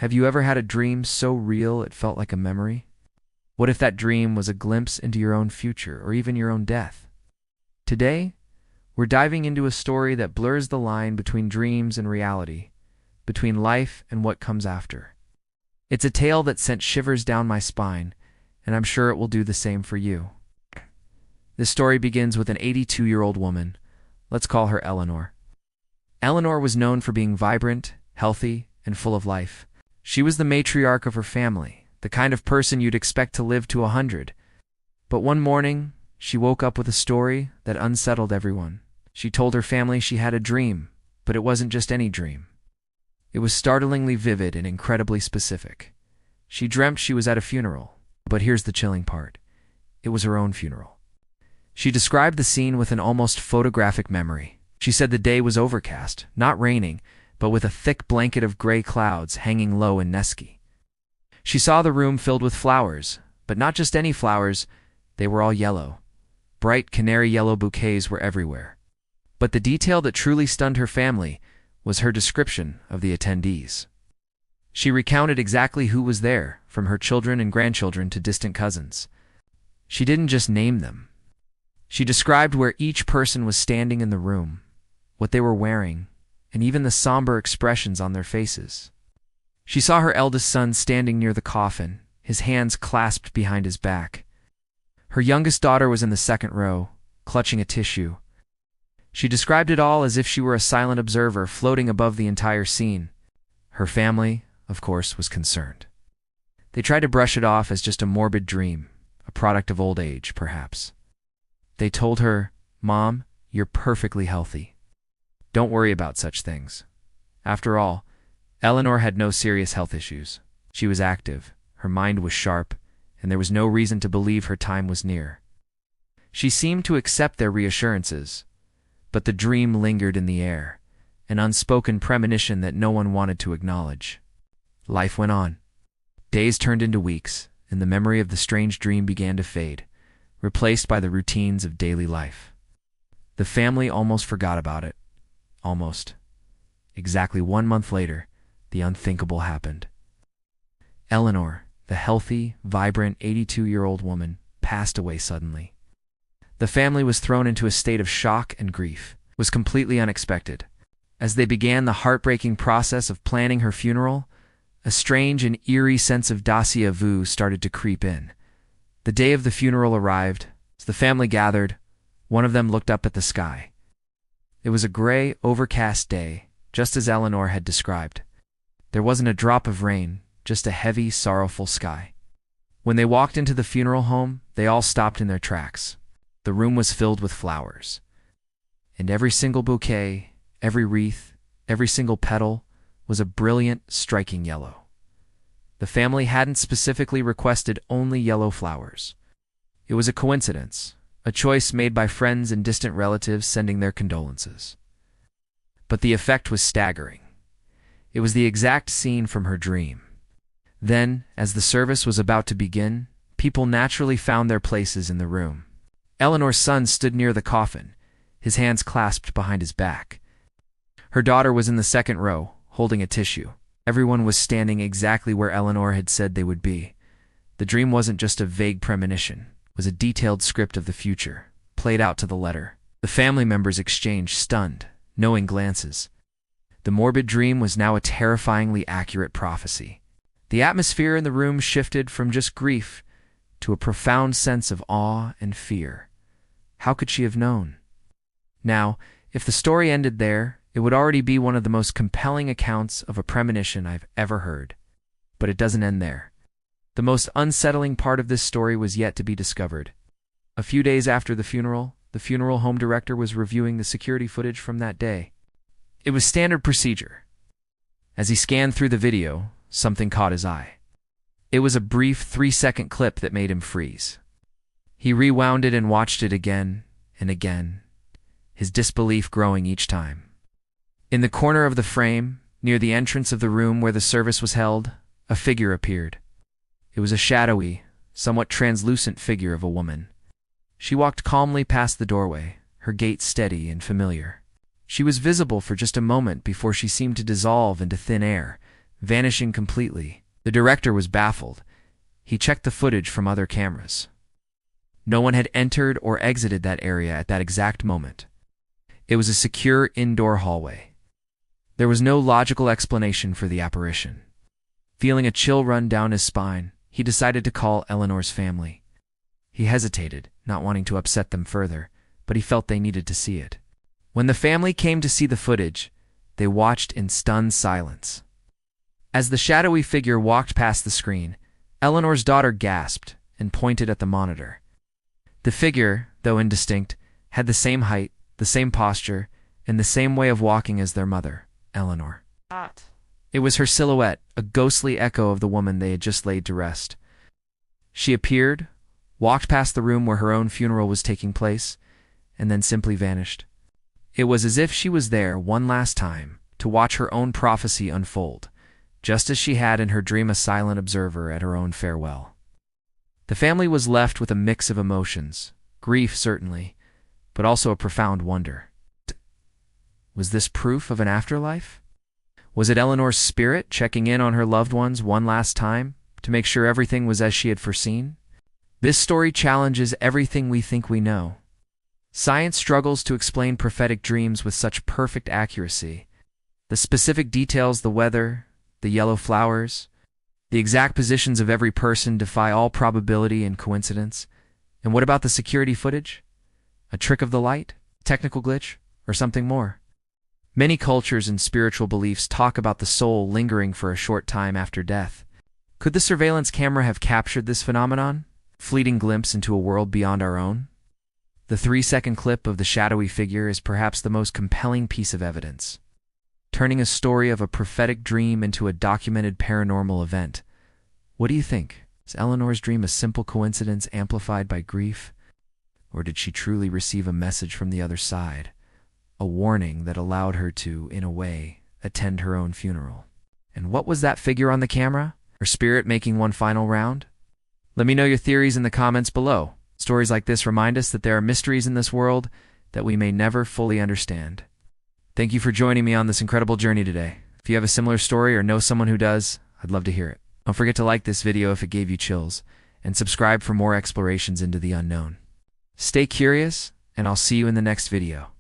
Have you ever had a dream so real it felt like a memory? What if that dream was a glimpse into your own future or even your own death? Today, we're diving into a story that blurs the line between dreams and reality, between life and what comes after. It's a tale that sent shivers down my spine, and I'm sure it will do the same for you. This story begins with an 82-year-old woman. Let's call her Eleanor. Eleanor was known for being vibrant, healthy, and full of life. She was the matriarch of her family, the kind of person you'd expect to live to 100. But one morning, she woke up with a story that unsettled everyone. She told her family she had a dream, but it wasn't just any dream. It was startlingly vivid and incredibly specific. She dreamt she was at a funeral, but here's the chilling part. It was her own funeral. She described the scene with an almost photographic memory. She said the day was overcast, not raining, but with a thick blanket of gray clouds hanging low in Neski. She saw the room filled with flowers, but not just any flowers, they were all yellow. Bright canary yellow bouquets were everywhere. But the detail that truly stunned her family was her description of the attendees. She recounted exactly who was there, from her children and grandchildren to distant cousins. She didn't just name them. She described where each person was standing in the room, what they were wearing, and even the somber expressions on their faces. She saw her eldest son standing near the coffin, his hands clasped behind his back. Her youngest daughter was in the second row, clutching a tissue. She described it all as if she were a silent observer floating above the entire scene. Her family, of course, was concerned. They tried to brush it off as just a morbid dream, a product of old age, perhaps. They told her, "Mom, you're perfectly healthy. Don't worry about such things." After all, Eleanor had no serious health issues. She was active, her mind was sharp, and there was no reason to believe her time was near. She seemed to accept their reassurances, but the dream lingered in the air, an unspoken premonition that no one wanted to acknowledge. Life went on. Days turned into weeks, and the memory of the strange dream began to fade, replaced by the routines of daily life. The family almost forgot about it. Almost. Exactly 1 month later, the unthinkable happened. Eleanor, the healthy, vibrant 82-year-old woman, passed away suddenly. The family was thrown into a state of shock and grief. It was completely unexpected. As they began the heartbreaking process of planning her funeral, a strange and eerie sense of déjà vu started to creep in. The day of the funeral arrived. As the family gathered, one of them looked up at the sky. It was a gray, overcast day, just as Eleanor had described. There wasn't a drop of rain, just a heavy, sorrowful sky. When they walked into the funeral home, they all stopped in their tracks. The room was filled with flowers. And every single bouquet, every wreath, every single petal was a brilliant, striking yellow. The family hadn't specifically requested only yellow flowers. It was a coincidence, a choice made by friends and distant relatives sending their condolences. But the effect was staggering. It was the exact scene from her dream. Then, as the service was about to begin, people naturally found their places in the room. Eleanor's son stood near the coffin, his hands clasped behind his back. Her daughter was in the second row, holding a tissue. Everyone was standing exactly where Eleanor had said they would be. The dream wasn't just a vague premonition. It was a detailed script of the future, played out to the letter. The family members exchanged stunned, knowing glances. The morbid dream was now a terrifyingly accurate prophecy. The atmosphere in the room shifted from just grief to a profound sense of awe and fear. How could she have known? Now, if the story ended there, it would already be one of the most compelling accounts of a premonition I've ever heard. But it doesn't end there. The most unsettling part of this story was yet to be discovered. A few days after the funeral home director was reviewing the security footage from that day. It was standard procedure. As he scanned through the video, something caught his eye. It was a brief 3-second clip that made him freeze. He rewound it and watched it again and again, his disbelief growing each time. In the corner of the frame, near the entrance of the room where the service was held, a figure appeared. It was a shadowy, somewhat translucent figure of a woman. She walked calmly past the doorway, her gait steady and familiar. She was visible for just a moment before she seemed to dissolve into thin air, vanishing completely. The director was baffled. He checked the footage from other cameras. No one had entered or exited that area at that exact moment. It was a secure indoor hallway. There was no logical explanation for the apparition. Feeling a chill run down his spine, he decided to call Eleanor's family. He hesitated, not wanting to upset them further, but he felt they needed to see it. When the family came to see the footage, they watched in stunned silence. As the shadowy figure walked past the screen, Eleanor's daughter gasped and pointed at the monitor. The figure, though indistinct, had the same height, the same posture, and the same way of walking as their mother, Eleanor. It was her silhouette, a ghostly echo of the woman they had just laid to rest. She appeared, walked past the room where her own funeral was taking place, and then simply vanished. It was as if she was there one last time to watch her own prophecy unfold, just as she had in her dream a silent observer at her own farewell. The family was left with a mix of emotions, grief certainly, but also a profound wonder. Was this proof of an afterlife? Was it Eleanor's spirit checking in on her loved ones one last time to make sure everything was as she had foreseen? This story challenges everything we think we know. Science struggles to explain prophetic dreams with such perfect accuracy. The specific details, the weather, the yellow flowers, the exact positions of every person defy all probability and coincidence. And what about the security footage? A trick of the light? Technical glitch? Or something more? Many cultures and spiritual beliefs talk about the soul lingering for a short time after death. Could the surveillance camera have captured this phenomenon? Fleeting glimpse into a world beyond our own? The 3-second clip of the shadowy figure is perhaps the most compelling piece of evidence, turning a story of a prophetic dream into a documented paranormal event. What do you think? Is Eleanor's dream a simple coincidence amplified by grief? Or did she truly receive a message from the other side? A warning that allowed her to, in a way, attend her own funeral. And what was that figure on the camera? Her spirit making one final round? Let me know your theories in the comments below. Stories like this remind us that there are mysteries in this world that we may never fully understand. Thank you for joining me on this incredible journey today. If you have a similar story or know someone who does, I'd love to hear it. Don't forget to like this video if it gave you chills, and subscribe for more explorations into the unknown. Stay curious, and I'll see you in the next video.